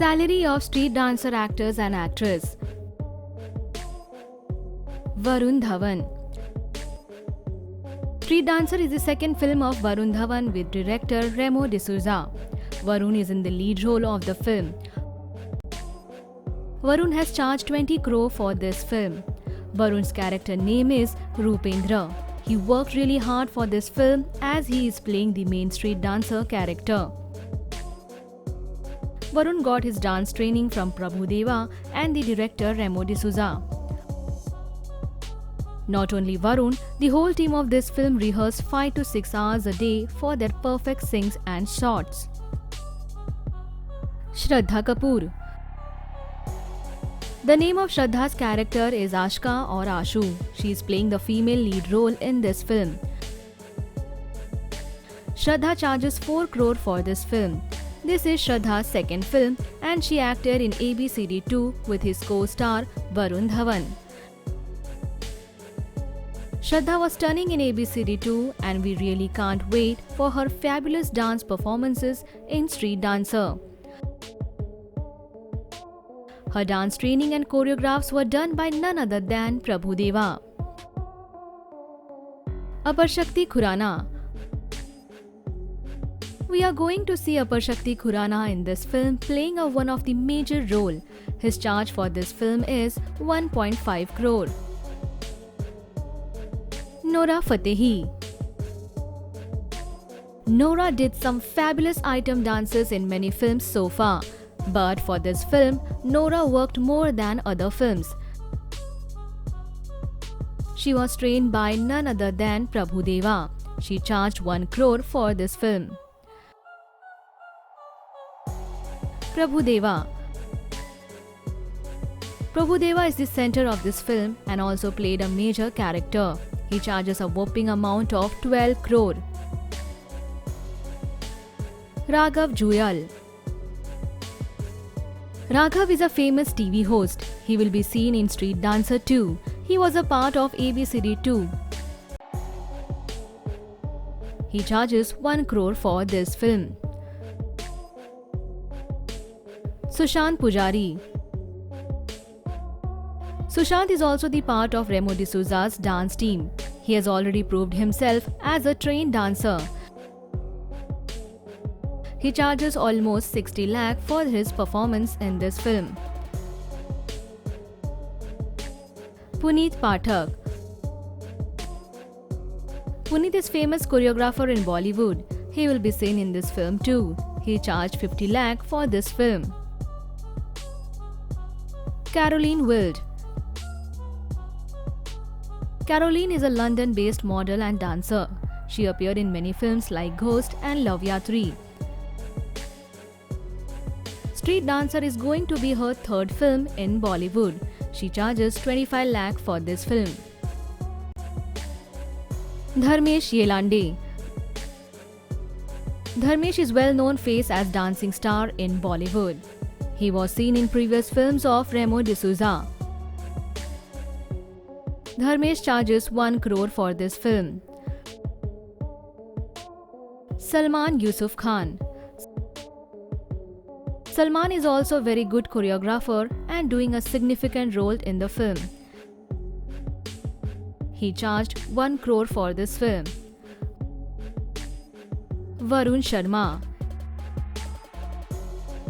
Salary of street dancer actors and actress. Varun Dhawan. Street Dancer is the second film of Varun Dhawan with director Remo D'Souza. Varun is in the lead role of the film. Varun has charged 20 crore for this film. Varun's character name is Rupendra. He worked really hard for this film as he is playing the main street dancer character. Varun got his dance training from Prabhu Deva and the director Remo D'Souza. Not only Varun, the whole team of this film rehearsed 5 to 6 hours a day for their perfect scenes and shots. Shraddha Kapoor. The name of Shraddha's character is Ashka or Ashu. She is playing the female lead role in this film. Shraddha charges 4 crore for this film. This is Shraddha's second film and she acted in ABCD 2 with his co-star Varun Dhawan. Shraddha was stunning in ABCD 2 and we really can't wait for her fabulous dance performances in Street Dancer. Her dance training and choreographs were done by none other than Prabhu Deva. Aparshakti Khurana. We are going to see Aparshakti Khurana in this film playing one of the major role. His charge for this film is 1.5 crore. Nora Fatehi. Nora did some fabulous item dances in many films so far. But for this film, Nora worked more than other films. She was trained by none other than Prabhu Deva. She charged 1 crore for this film. Prabhu Deva. Prabhu Deva is the center of this film and also played a major character. He charges a whopping amount of 12 crore. Raghav Juyal. Raghav is a famous TV host. He will be seen in Street Dancer 2. He was a part of ABCD 2. He charges 1 crore for this film. Sushant Pujari. Sushant is also the part of Remo D'Souza's dance team. He has already proved himself as a trained dancer. He charges almost 60 lakh for his performance in this film. Puneet Pathak. Puneet is famous choreographer in Bollywood. He will be seen in this film too. He charged 50 lakh for this film. Caroline Wild. Caroline is a London-based model and dancer. She appeared in many films like Ghost and Love Yatri. Street Dancer is going to be her third film in Bollywood. She charges 25 lakh for this film. Dharmesh Yelande. Dharmesh is well-known face as dancing star in Bollywood. He was seen in previous films of Remo D'Souza. Dharmesh charges 1 crore for this film. Salman Yusuf Khan. Salman is also a very good choreographer and doing a significant role in the film. He charged 1 crore for this film. Varun Sharma.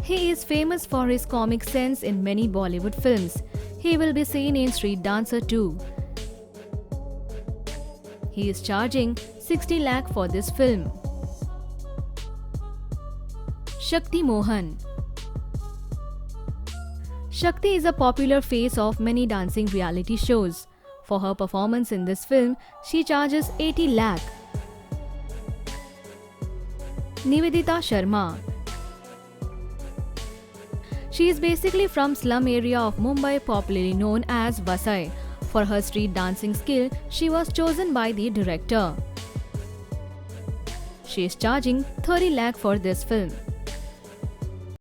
He is famous for his comic sense in many Bollywood films. He will be seen in Street Dancer 2. He is charging 60 lakh for this film. Shakti Mohan. Shakti is a popular face of many dancing reality shows. For her performance in this film, she charges 80 lakh. Nivedita Sharma. She is basically from slum area of Mumbai, popularly known as Vasai. For her street dancing skill, she was chosen by the director. She is charging 30 lakh for this film.